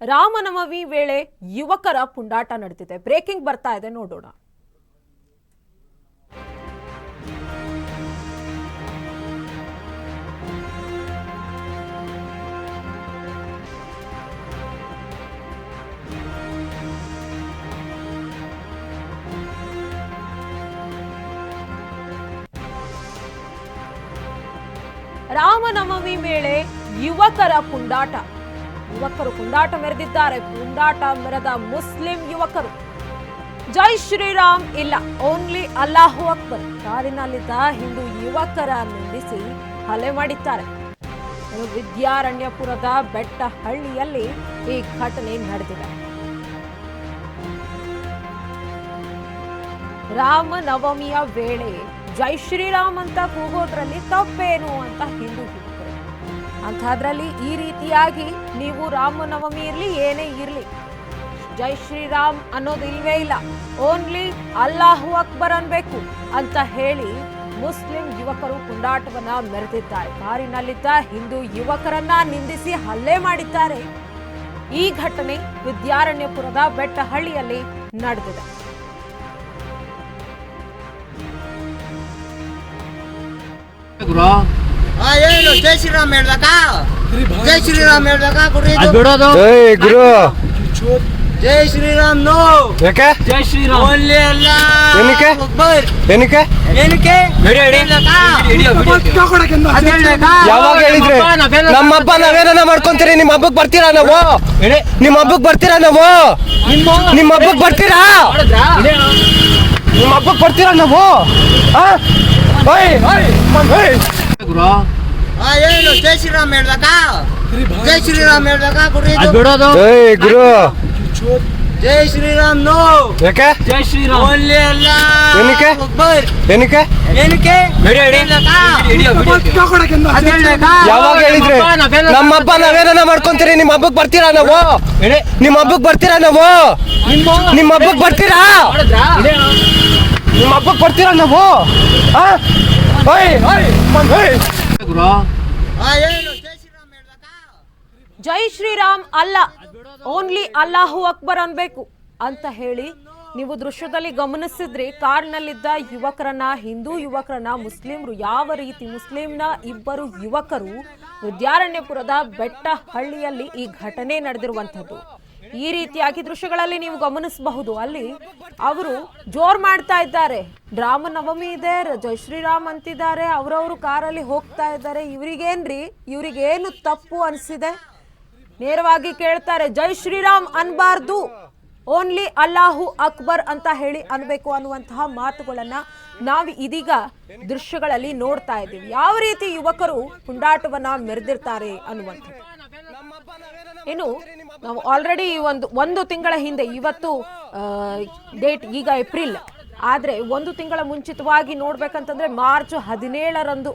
ರಾಮನವಮಿ ವೇಳೆ ಯುವಕರ ಪುಂಡಾಟ ನಡೆದಿದೆ. ಬ್ರೇಕಿಂಗ್ ಬರ್ತಾ ಇದೆ, ನೋಡೋಣ. ರಾಮನವಮಿ ವೇಳೆ ಯುವಕರ ಪುಂಡಾಟ. ಯುವಕರು ಪುಂಡಾಟ ಮೆರೆದಿದ್ದಾರೆ. ಪುಂಡಾಟ ಮೆರೆದ ಮುಸ್ಲಿಂ ಯುವಕರು ಜೈ ಶ್ರೀರಾಮ್ ಇಲ್ಲ, ಓನ್ಲಿ ಅಲ್ಲಾಹು ಅಕ್ಬರ್ ಕಾರಿನಲ್ಲಿದ್ದ ಹಿಂದೂ ಯುವಕರ ನಿಂದಿಸಿ ಹಲ್ಲೆ ಮಾಡಿದ್ದಾರೆ. ವಿದ್ಯಾರಣ್ಯಪುರದ ಬೆಟ್ಟಹಳ್ಳಿಯಲ್ಲಿ ಈ ಘಟನೆ ನಡೆದಿದೆ. ರಾಮನವಮಿಯ ವೇಳೆ ಜೈ ಶ್ರೀರಾಮ್ ಅಂತ ಕೂಗೋದ್ರಲ್ಲಿ ತಪ್ಪೇನು ಅಂತ ಹಿಂದೂ ಯುವಕರು. ಅಂಥದ್ರಲ್ಲಿ ಈ ರೀತಿಯಾಗಿ ನೀವು ರಾಮನವಮಿ ಇರ್ಲಿ ಏನೇ ಇರ್ಲಿ ಜೈ ಶ್ರೀರಾಮ್ ಅನ್ನೋದು ಇಲ್ವೇ ಇಲ್ಲ, ಓನ್ಲಿ ಅಲ್ಲಾಹು ಅಕ್ಬರ್ ಅನ್ಬೇಕು ಅಂತ ಹೇಳಿ ಮುಸ್ಲಿಂ ಯುವಕರು ಪುಂಡಾಟವನ್ನ ಮೆರೆದಿದ್ದಾರೆ. ಕಾರಿನಲ್ಲಿದ್ದ ಹಿಂದೂ ಯುವಕರನ್ನ ನಿಂದಿಸಿ ಹಲ್ಲೆ ಮಾಡಿದ್ದಾರೆ. ಈ ಘಟನೆ ವಿದ್ಯಾರಣ್ಯಪುರದ ಬೆಟ್ಟಹಳ್ಳಿಯಲ್ಲಿ ನಡೆದಿದೆ. ಏನು ಜೈ ಶ್ರೀರಾಮ್ ಹೇಳ್ಬೇಕಾ? ಜೈ ಶ್ರೀರಾಮ್ ಹೇಳ್ಬೇಕಾ? ಜೈ ಗುರು ಜೈ ಶ್ರೀರಾಮ್ ನೋ. ಯಾಕೆ ಜೈ ಶ್ರೀರಾಮ್ ಓನ್ಲಿ ಅಲ್ಲ. ಏನಕ್ಕೆ ಏನಕ್ಕೆ ಏನಕ್ಕೆ ಯಾವಾಗ ಹೇಳಿದ್ರೆ ನಮ್ಮ ಹಬ್ಬ ನಾವೇನ ಮಾಡ್ಕೊಂತೀರಿ? ನಿಮ್ಮ ಹಬ್ಬಕ್ ಬರ್ತೀರಾ ನಾವು? ನಿಮ್ಮ ಹಬ್ಬಕ್ ಬರ್ತೀರಾ ನಾವು? ನಿಮ್ಮ ಹಬ್ಬಕ್ ಬರ್ತೀರಾ? ನಿಮ್ಮ ಹಬ್ಬಕ್ ಬರ್ತೀರಾ ನಾವು? ಏನು ಜೈ ಶ್ರೀರಾಮ್ ಹೇಳ್ಬೇಕಾ? ಜೈ ಶ್ರೀರಾಮ್ ಹೇಳ್ಬೇಕಾ? ಜೈ ಗುರು ಜೈ ಶ್ರೀರಾಮ್ ನೋ. ಯಾಕೆ ಜೈ ಶ್ರೀರಾಮ್ ಓನ್ಲಿ ಅಲ್ಲ. ಏನಕ್ಕೆ ಏನಕ್ಕೆ ಏನಕ್ಕೆ ಯಾವಾಗ ಹೇಳಿದ್ರೆ ನಮ್ಮ ಹಬ್ಬ ನಾವೇನ ಮಾಡ್ಕೊಂತೀರಿ? ನಿಮ್ಮ ಹಬ್ಬಕ್ ಬರ್ತೀರಾ ನಾವು? ನಿಮ್ಮ ಹಬ್ಬಕ್ ಬರ್ತೀರಾ ನಾವು? ನಿಮ್ಮ ಹಬ್ಬಕ್ ಬರ್ತೀರಾ? ನಿಮ್ಮ ಹಬ್ಬಕ್ ಬರ್ತೀರಾ ನಾವು? ಜೈ ಶ್ರೀರಾಮ್ ಅಲ್ಲ, ಓನ್ಲಿ ಅಲ್ಲಾಹು ಅಕ್ಬರ್ ಅನ್ಬೇಕು ಅಂತ ಹೇಳಿ ನೀವು ದೃಶ್ಯದಲ್ಲಿ ಗಮನಿಸಿದ್ರಿ. ಕಾರ್ನಲ್ಲಿದ್ದ ಯುವಕರನ್ನ, ಹಿಂದೂ ಯುವಕರನ್ನ ಮುಸ್ಲಿಮರು ಯಾವ ರೀತಿ, ಮುಸ್ಲಿಂನ ಇಬ್ಬರು ಯುವಕರು ವಿದ್ಯಾರಣ್ಯಪುರದ ಬೆಟ್ಟಹಳ್ಳಿಯಲ್ಲಿ ಈ ಘಟನೆ ನಡೆದಿರುವಂಥದ್ದು. ಈ ರೀತಿಯಾಗಿ ದೃಶ್ಯಗಳಲ್ಲಿ ನೀವು ಗಮನಿಸಬಹುದು. ಅಲ್ಲಿ ಅವರು ಜೋರ್ ಮಾಡ್ತಾ ಇದ್ದಾರೆ. ರಾಮನವಮಿ ಇದೆ, ಜೈ ಶ್ರೀರಾಮ್ ಅಂತಿದ್ದಾರೆ. ಅವರವರು ಕಾರಲ್ಲಿ ಹೋಗ್ತಾ ಇದ್ದಾರೆ. ಇವ್ರಿಗೇನ್ರಿ, ಇವ್ರಿಗೇನು ತಪ್ಪು ಅನಿಸಿದೆ? ನೇರವಾಗಿ ಕೇಳ್ತಾರೆ, ಜೈ ಶ್ರೀರಾಮ್ ಅನ್ಬಾರ್ದು, ಓನ್ಲಿ ಅಲ್ಲಾಹು ಅಕ್ಬರ್ ಅಂತ ಹೇಳಿ ಅನ್ಬೇಕು ಅನ್ನುವಂತಹ ಮಾತುಗಳನ್ನ ನಾವು ಇದೀಗ ದೃಶ್ಯಗಳಲ್ಲಿ ನೋಡ್ತಾ ಇದ್ದೀವಿ. ಯಾವ ರೀತಿ ಯುವಕರು ಪುಂಡಾಟವನ್ನ ಮೆರೆದಿರ್ತಾರೆ ಅನ್ನುವಂಥದ್ದು. ಇನ್ನು ನಾವು ಆಲ್ರೆಡಿ ಒಂದು ತಿಂಗಳ ಹಿಂದೆ, ಇವತ್ತು ಡೇಟ್ ಈಗ ಏಪ್ರಿಲ್, ಆದ್ರೆ ಒಂದು ತಿಂಗಳ ಮುಂಚಿತವಾಗಿ ನೋಡ್ಬೇಕಂತಂದ್ರೆ ಮಾರ್ಚ್ 17ರಂದು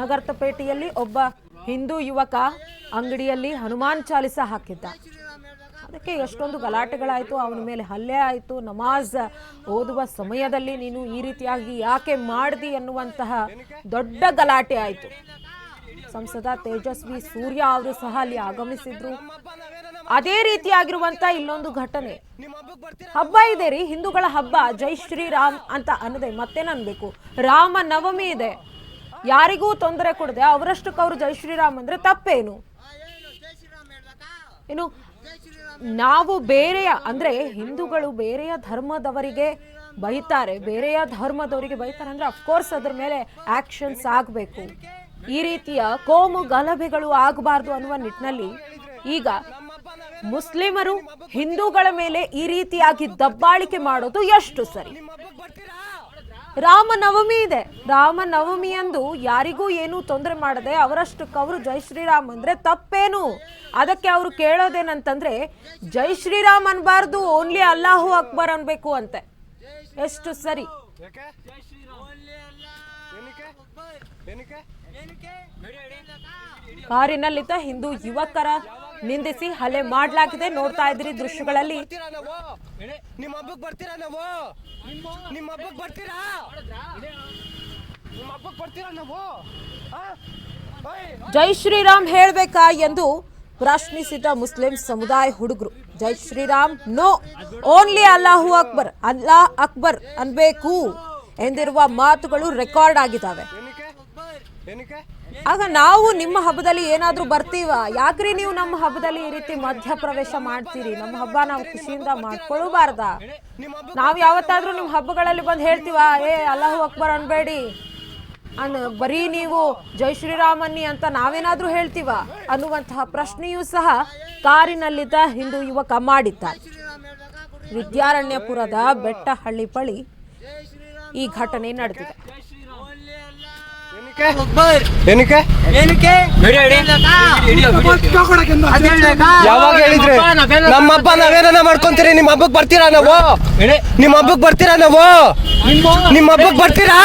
ನಗರ್ತಪೇಟೆಯಲ್ಲಿ ಒಬ್ಬ ಹಿಂದೂ ಯುವಕ ಅಂಗಡಿಯಲ್ಲಿ ಹನುಮಾನ್ ಚಾಲಿಸ ಹಾಕಿದ್ದ. ಅದಕ್ಕೆ ಎಷ್ಟೊಂದು ಗಲಾಟೆಗಳಾಯಿತು, ಅವನ ಮೇಲೆ ಹಲ್ಲೆ ಆಯಿತು. ನಮಾಜ್ ಓದುವ ಸಮಯದಲ್ಲಿ ನೀನು ಈ ರೀತಿಯಾಗಿ ಯಾಕೆ ಮಾಡ್ದಿ ಅನ್ನುವಂತಹ ದೊಡ್ಡ ಗಲಾಟೆ ಆಯಿತು. ಸಂಸದ ತೇಜಸ್ವಿ ಸೂರ್ಯ ಅವರು ಸಹ ಅಲ್ಲಿ ಆಗಮಿಸಿದ್ರು. ಅದೇ ರೀತಿಯಾಗಿರುವಂತ ಇಲ್ಲೊಂದು ಘಟನೆ. ಹಬ್ಬ ಇದೆ ರೀ, ಹಿಂದೂಗಳ ಹಬ್ಬ, ಜೈ ಶ್ರೀರಾಮ್ ಅಂತ ಅನ್ನದೆ ಮತ್ತೇನು ಅನ್ಬೇಕು? ರಾಮನವಮಿ ಇದೆ, ಯಾರಿಗೂ ತೊಂದರೆ ಕೊಡದೆ ಅವರಷ್ಟಕ್ಕೆ ಅವರು ಜೈ ಶ್ರೀರಾಮ್ ಅಂದ್ರೆ ತಪ್ಪೇನು? ಇನ್ನು ನಾವು ಬೇರೆಯ ಅಂದ್ರೆ ಹಿಂದೂಗಳು ಬೇರೆಯ ಧರ್ಮದವರಿಗೆ ಬೈತಾರೆ, ಬೇರೆಯ ಧರ್ಮದವರಿಗೆ ಬೈತಾರೆ ಅಂದ್ರೆ ಅಫ್ಕೋರ್ಸ್ ಅದ್ರ ಮೇಲೆ ಆಕ್ಷನ್ಸ್ ಆಗಬೇಕು. ಈ ರೀತಿಯ ಕೋಮು ಗಲಭೆಗಳು ಆಗಬಾರ್ದು ಅನ್ನುವ ನಿಟ್ಟಿನಲ್ಲಿ ಈಗ ಮುಸ್ಲಿಮರು ಹಿಂದೂಗಳ ಮೇಲೆ ಈ ರೀತಿಯಾಗಿ ದಬ್ಬಾಳಿಕೆ ಮಾಡೋದು ಎಷ್ಟು ಸರಿ? ರಾಮನವಮಿ ಇದೆ, ರಾಮನವಮಿ ಅಂದು ಯಾರಿಗೂ ಏನೂ ತೊಂದರೆ ಮಾಡದೆ ಅವರಷ್ಟಕ್ಕೆ ಅವರು ಜೈ ಶ್ರೀರಾಮ್ ಅಂದ್ರೆ ತಪ್ಪೇನು? ಅದಕ್ಕೆ ಅವರು ಕೇಳೋದೇನಂತಂದ್ರೆ ಜೈ ಶ್ರೀರಾಮ್ ಅನ್ಬಾರ್ದು, ಓನ್ಲಿ ಅಲ್ಲಾಹು ಅಕ್ಬರ್ ಅನ್ಬೇಕು ಅಂತೆ. ಎಷ್ಟು ಸರಿ? ಕಾರಿನಲ್ಲಿದ್ದ ಹಿಂದೂ ಯುವಕರ ನಿಂದಿಸಿ ಹಲ್ಲೆ ಮಾಡಲಾಗಿದೆ. ನೋಡ್ತಾ ಇದ್ರಿ ದೃಶ್ಯಗಳಲ್ಲಿ. ನಿಮ್ಮ ಹಬ್ಬಕ್ ಬರ್ತೀರಾ ನಾವು? ನಿಮ್ಮ ಹಬ್ಬಕ್ ಬರ್ತೀರಾ? ನಿಮ್ಮ ಹಬ್ಬಕ್ ಬರ್ತೀರಾ ನಾವು? ಜೈ ಶ್ರೀರಾಮ್ ಹೇಳ್ಬೇಕಾ ಎಂದು ಪ್ರಶ್ನಿಸಿದ ಮುಸ್ಲಿಂ ಸಮುದಾಯ ಹುಡುಗರು. ಜೈ ಶ್ರೀರಾಮ್ ನೋ, ಓನ್ಲಿ ಅಲ್ಲಾಹು ಅಕ್ಬರ್, ಅಲ್ಲಾ ಅಕ್ಬರ್ ಅನ್ಬೇಕು ಎಂದಿರುವ ಮಾತುಗಳು ರೆಕಾರ್ಡ್ ಆಗಿದ್ದಾವೆ. ಆಗ ನಾವು ನಿಮ್ಮ ಹಬ್ಬದಲ್ಲಿ ಏನಾದ್ರೂ ಬರ್ತೀವ? ಯಾಕ್ರಿ ನೀವು ನಮ್ಮ ಹಬ್ಬದಲ್ಲಿ ಈ ರೀತಿ ಮಧ್ಯಪ್ರವೇಶ ಮಾಡ್ತೀರಿ? ನಮ್ಮ ಹಬ್ಬ ನಾವು ಖುಷಿಯಿಂದ ಮಾಡ್ಕೊಳ್ಳಬಾರ್ದ? ನಾವ್ ಯಾವತ್ತಾದ್ರೂ ನಿಮ್ಮ ಹಬ್ಬಗಳಲ್ಲಿ ಬಂದು ಹೇಳ್ತೀವ ಅಲ್ಲಾಹು ಅಕ್ಬರ್ ಅನ್ಬೇಡಿ ಬರೀ ನೀವು ಜೈ ಶ್ರೀರಾಮನ್ನಿ ಅಂತ ನಾವೇನಾದ್ರೂ ಹೇಳ್ತೀವ ಅನ್ನುವಂತಹ ಪ್ರಶ್ನೆಯೂ ಸಹ ಕಾರಿನಲ್ಲಿದ್ದ ಹಿಂದೂ ಯುವಕ ಮಾಡಿದ್ದಾರೆ. ವಿದ್ಯಾರಣ್ಯಪುರದ ಬೆಟ್ಟಹಳ್ಳಿ ಬಳಿ ಈ ಘಟನೆ ನಡೆದಿದೆ. ಯಾವಾಗ ಹೇಳಿದ್ರೆ ನಮ್ಮ ಹಬ್ಬ ನಾವೇನ ಮಾಡ್ಕೊಂತೀರಿ? ನಿಮ್ಮ ಹಬ್ಬಕ್ಕೆ ಬರ್ತೀರಾ ನಾವು? ನಿಮ್ಮ ಹಬ್ಬಕ್ಕೆ ಬರ್ತೀರಾ ನಾವು? ನಿಮ್ಮ ಹಬ್ಬಕ್ಕೆ ಬರ್ತೀರಾ?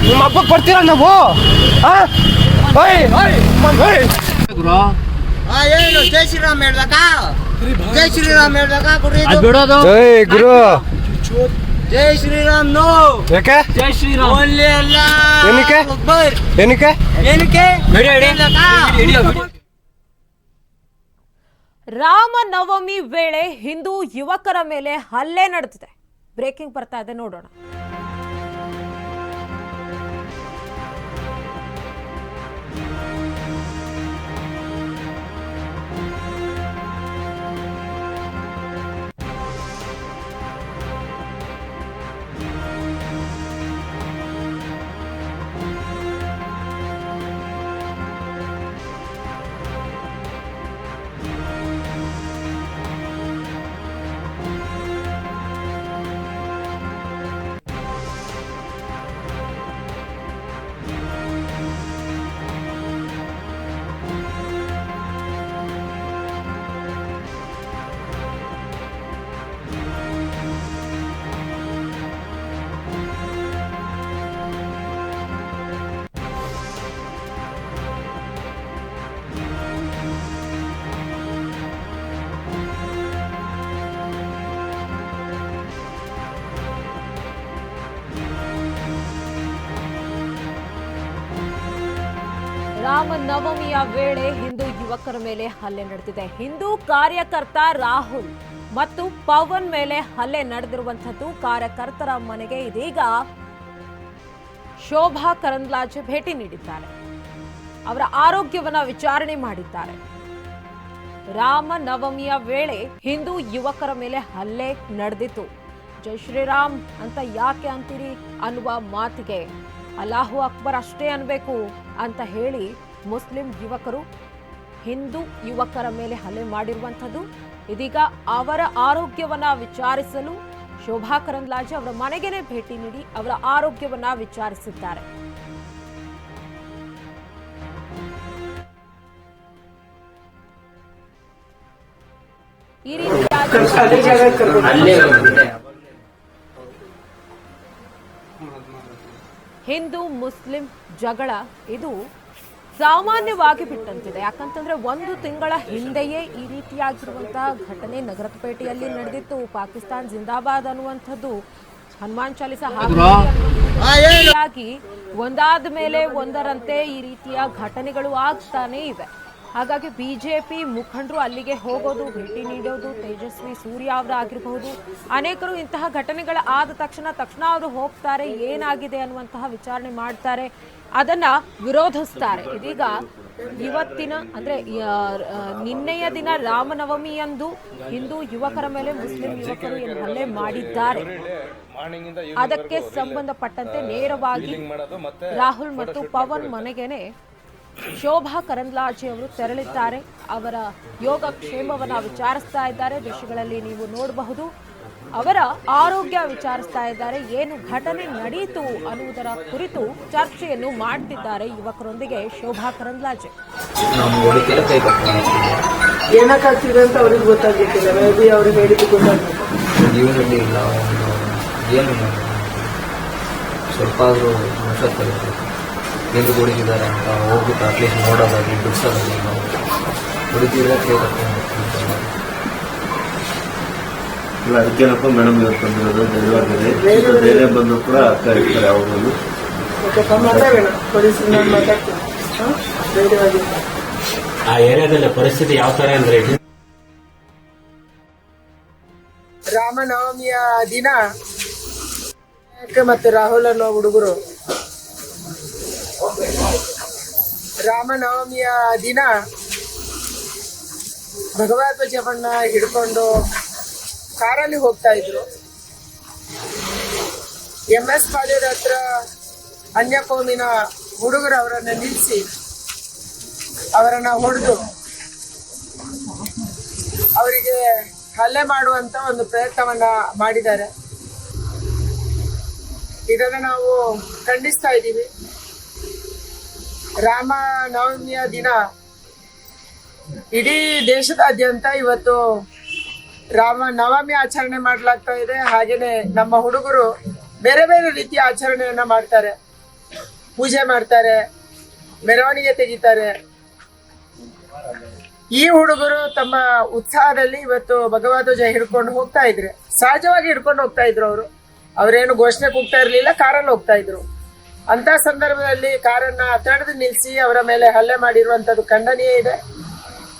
ನಿಮ್ಮ ಹಬ್ಬಕ್ಕೆ ಬರ್ತೀರಾ ನಾವು? ಏನು ಜೈ ಶ್ರೀರಾಮ್ ಹೇಳ್ಬೇಕಾ? ಜೈ ಶ್ರೀರಾಮ್ ಹೇಳ್ಬೇಕಾ? ಜೈ ಗುರು. ಜೈ ಶ್ರೀರಾಮ್ ನೋ. ಯಾಕೆ? ಜೈ ಶ್ರೀರಾಮ್ ಓನ್ಲಿ ಅಲ್ಲ. ಏನಕ್ಕೆ? ಏನಕ್ಕೆ? ಏನಕ್ಕೆ? ರಾಮನವಮಿ ವೇಳೆ ಹಿಂದೂ ಯುವಕರ ಮೇಲೆ ಹಲ್ಲೆ ನಡೆದಿದೆ. ಬ್ರೇಕಿಂಗ್ ಬರ್ತಾ ಇದೆ, ನೋಡೋಣ. ರಾಮನವಮಿಯ ವೇಳೆ ಹಿಂದೂ ಯುವಕರ ಮೇಲೆ ಹಲ್ಲೆ ನಡೆದಿದೆ. ಹಿಂದೂ ಕಾರ್ಯಕರ್ತ ರಾಹುಲ್ ಮತ್ತು ಪವನ್ ಮೇಲೆ ಹಲ್ಲೆ ನಡೆದಿರುವಂತದ್ದು. ಕಾರ್ಯಕರ್ತರ ಮನೆಗೆ ಇದೀಗ ಶೋಭಾ ಕರಂದ್ಲಾಜೆ ಭೇಟಿ ನೀಡಿದ್ದಾರೆ. ಅವರ ಆರೋಗ್ಯವನ್ನ ವಿಚಾರಣೆ ಮಾಡಿದ್ದಾರೆ. ರಾಮನವಮಿಯ ವೇಳೆ ಹಿಂದೂ ಯುವಕರ ಮೇಲೆ ಹಲ್ಲೆ ನಡೆದಿತ್ತು. ಜೈ ಶ್ರೀರಾಮ್ ಅಂತ ಯಾಕೆ ಅಂತೀರಿ ಅನ್ನುವ ಮಾತಿಗೆ ಅಲ್ಲಾಹು ಅಕ್ಬರ್ ಅಷ್ಟೇ ಅನ್ಬೇಕು ಅಂತ ಹೇಳಿ ಮುಸ್ಲಿಂ ಯುವಕರು ಹಿಂದೂ ಯುವಕರ ಮೇಲೆ ಹಲ್ಲೆ ಮಾಡಿರುವಂಥದ್ದು. ಇದೀಗ ಅವರ ಆರೋಗ್ಯವನ್ನ ವಿಚಾರಿಸಲು ಶೋಭಾ ಕರಂದ್ಲಾಜೆ ಅವರ ಮನೆಗೆ ಭೇಟಿ ನೀಡಿ ಅವರ ಆರೋಗ್ಯವನ್ನ ವಿಚಾರಿಸಿದ್ದಾರೆ. ಈ ರೀತಿಯಾಗಿ ಹಿಂದೂ ಮುಸ್ಲಿಂ ಜಗಳ ಇದು ಸಾಮಾನ್ಯವಾಗಿ ಬಿಟ್ಟಂತಿದೆ. ಯಾಕಂತಂದ್ರೆ ಒಂದು ತಿಂಗಳ ಹಿಂದೆಯೇ ಈ ರೀತಿಯಾಗಿರುವಂತಹ ಘಟನೆ ನಗರಪೇಟೆಯಲ್ಲಿ ನಡೆದಿತ್ತು. ಪಾಕಿಸ್ತಾನ್ ಜಿಂದಾಬಾದ್ ಅನ್ನುವಂಥದ್ದು ಹನುಮಾನ್ ಚಾಲಿಸ ಹಾಗಾಗಿ ಒಂದಾದ ಮೇಲೆ ಒಂದರಂತೆ ಈ ರೀತಿಯ ಘಟನೆಗಳು ಆಗ್ತಾನೆ ಇವೆ. ಹಾಗಾಗಿ ಬಿಜೆಪಿ ಮುಖಂಡರು ಅಲ್ಲಿಗೆ ಹೋಗೋದು, ಭೇಟಿ ನೀಡೋದು, ತೇಜಸ್ವಿ ಸೂರ್ಯ ಅವರ ಆಗಿರಬಹುದು, ಅನೇಕರು ಇಂತಹ ಘಟನೆಗಳ ಆದ ತಕ್ಷಣ ಅವರು ಹೋಗ್ತಾರೆ, ಏನಾಗಿದೆ ಅನ್ನುವಂತಹ ವಿಚಾರಣೆ ಮಾಡ್ತಾರೆ, ಅದನ್ನ ವಿರೋಧಿಸ್ತಾರೆ. ಇದೀಗ ಇವತ್ತಿನ ಅಂದ್ರೆ ನಿನ್ನೆಯ ದಿನ ರಾಮನವಮಿಯಂದು ಹಿಂದೂ ಯುವಕರ ಮೇಲೆ ಮುಸ್ಲಿಂ ಯುವಕರು ಏನು ಹಲ್ಲೆ ಮಾಡಿದ್ದಾರೆ, ಅದಕ್ಕೆ ಸಂಬಂಧಪಟ್ಟಂತೆ ನೇರವಾಗಿ ರಾಹುಲ್ ಮತ್ತು ಪವನ್ ಮನೆಗೆನೆ ಶೋಭಾ ಕರಂದ್ಲಾಜೆ ಅವರು ತೆರಳಿದ್ದಾರೆ. ಅವರ ಯೋಗಕ್ಷೇಮವನ್ನ ವಿಚಾರಿಸ್ತಾ ಇದ್ದಾರೆ. ದೃಶ್ಯಗಳಲ್ಲಿ ನೀವು ನೋಡಬಹುದು. ಅವರ ಆರೋಗ್ಯ ವಿಚಾರಿಸ್ತಾ ಇದ್ದಾರೆ. ಏನು ಘಟನೆ ನಡೆಯಿತು ಅನ್ನುವುದರ ಕುರಿತು ಚರ್ಚೆಯನ್ನು ಮಾಡ್ತಿದ್ದಾರೆ ಯುವಕರೊಂದಿಗೆ ಶೋಭಾ ಕರಂದ್ಲಾಜೆ. ಏನಕ್ಕಾಗ್ತಿದೆ ಅಂತ ಅವ್ರಿಗೆ ಗೊತ್ತಾಗ್ತಿಲ್ಲ. ಮೇ ಬಿ ಅವ್ರಿಗೆ ಹೇಳಿದ್ದು ಗೊತ್ತಾಗ್ತಿಲ್ಲ. ಸ್ವಲ್ಪ ಆದರೂ ಎಂದು ಕುಡಿದಿದ್ದಾರೆ ಅಂತ ಹೋಗ್ಬಿಟ್ಟು ಅಟ್ಲೀಸ್ಟ್ ನೋಡೋದಾಗಿ ಬಿಡಿಸೋದಾಗಿ ನಾವು ಕುಡಿತಿದ್ರೆ ಇಲ್ಲ. ಅದಕ್ಕೇನಪ್ಪ ಮೇಡಮ್ ಇವತ್ತು ಬಂದಿರೋದು ಧೈರ್ಯವಾಗಿದೆ. ಧೈರ್ಯ ಬಂದರೂ ಕೂಡ ಅಕ್ಕ ಇರ್ತಾರೆ ಯಾವಾಗಲೂ. ಮಾತಾಡೋಣ, ಪೊಲೀಸ್ ಮಾತಾಡ್ತೀನಿ. ಧೈರ್ಯವಾಗಿರ್ತಾರೆ. ಆ ಏರಿಯಾದಲ್ಲಿ ಪರಿಸ್ಥಿತಿ ಯಾವ ತರ ಅಂದ್ರೆ ರಾಮನವಮಿಯ ದಿನ ಮತ್ತು ರಾಹುಲ್ ಅನ್ನೋ ಹುಡುಗರು ರಾಮನವಮಿಯ ದಿನ ಭಗವಧ್ವಜವನ್ನ ಹಿಡ್ಕೊಂಡು ಕಾರಲ್ಲಿ ಹೋಗ್ತಾ ಇದ್ರು. MS ಕಾಲೇಜ್ ಹತ್ರ ಅನ್ಯಕೋಮಿನ ಹುಡುಗರು ಅವರನ್ನ ನಿಲ್ಲಿಸಿ ಅವರನ್ನ ಹೊಡೆದು ಅವರಿಗೆ ಹಲ್ಲೆ ಮಾಡುವಂತ ಒಂದು ಪ್ರಯತ್ನವನ್ನ ಮಾಡಿದ್ದಾರೆ. ಇದನ್ನ ನಾವು ಖಂಡಿಸ್ತಾ ಇದ್ದೀವಿ. ರಾಮನವಮಿಯ ದಿನ ಇಡೀ ದೇಶದಾದ್ಯಂತ ಇವತ್ತು ರಾಮನವಮಿ ಆಚರಣೆ ಮಾಡಲಾಗ್ತಾ ಇದೆ. ಹಾಗೇನೆ ನಮ್ಮ ಹುಡುಗರು ಬೇರೆ ಬೇರೆ ರೀತಿಯ ಆಚರಣೆಯನ್ನ ಮಾಡ್ತಾರೆ, ಪೂಜೆ ಮಾಡ್ತಾರೆ, ಮೆರವಣಿಗೆ ತೆಗಿತಾರೆ. ಈ ಹುಡುಗರು ತಮ್ಮ ಉತ್ಸಾಹದಲ್ಲಿ ಇವತ್ತು ಭಗವಧ್ವಜ ಹಿಡ್ಕೊಂಡು ಹೋಗ್ತಾ ಇದ್ರೆ, ಸಹಜವಾಗಿ ಹಿಡ್ಕೊಂಡು ಹೋಗ್ತಾ ಇದ್ರು. ಅವರೇನು ಘೋಷಣೆ ಕೂಗ್ತಾ ಇರ್ಲಿಲ್ಲ, ಕಾರಲ್ಲಿ ಹೋಗ್ತಾ ಇದ್ರು. ಅಂತ ಸಂದರ್ಭದಲ್ಲಿ ಕಾರನ್ನ ತಡೆದು ನಿಲ್ಲಿಸಿ ಅವರ ಮೇಲೆ ಹಲ್ಲೆ ಮಾಡಿರುವಂತದ್ದು ಖಂಡನೀಯ ಇದೆ.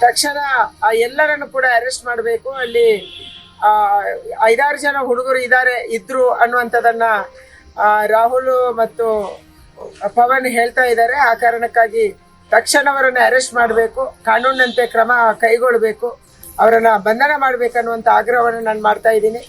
ತಕ್ಷಣ ಆ ಎಲ್ಲರನ್ನು ಕೂಡ ಅರೆಸ್ಟ್ ಮಾಡಬೇಕು. ಅಲ್ಲಿ 5-6 ಜನ ಹುಡುಗರು ಇದ್ರು ಅನ್ನುವಂಥದ್ದನ್ನ ರಾಹುಲ್ ಮತ್ತು ಪವನ್ ಹೇಳ್ತಾ ಇದ್ದಾರೆ. ಆ ಕಾರಣಕ್ಕಾಗಿ ತಕ್ಷಣ ಅವರನ್ನ ಅರೆಸ್ಟ್ ಮಾಡಬೇಕು, ಕಾನೂನಿನಂತೆ ಕ್ರಮ ಕೈಗೊಳ್ಳಬೇಕು, ಅವರನ್ನ ಬಂಧನ ಮಾಡ್ಬೇಕನ್ನುವಂತ ಆಗ್ರಹವನ್ನು ನಾನು ಮಾಡ್ತಾ ಇದ್ದೀನಿ.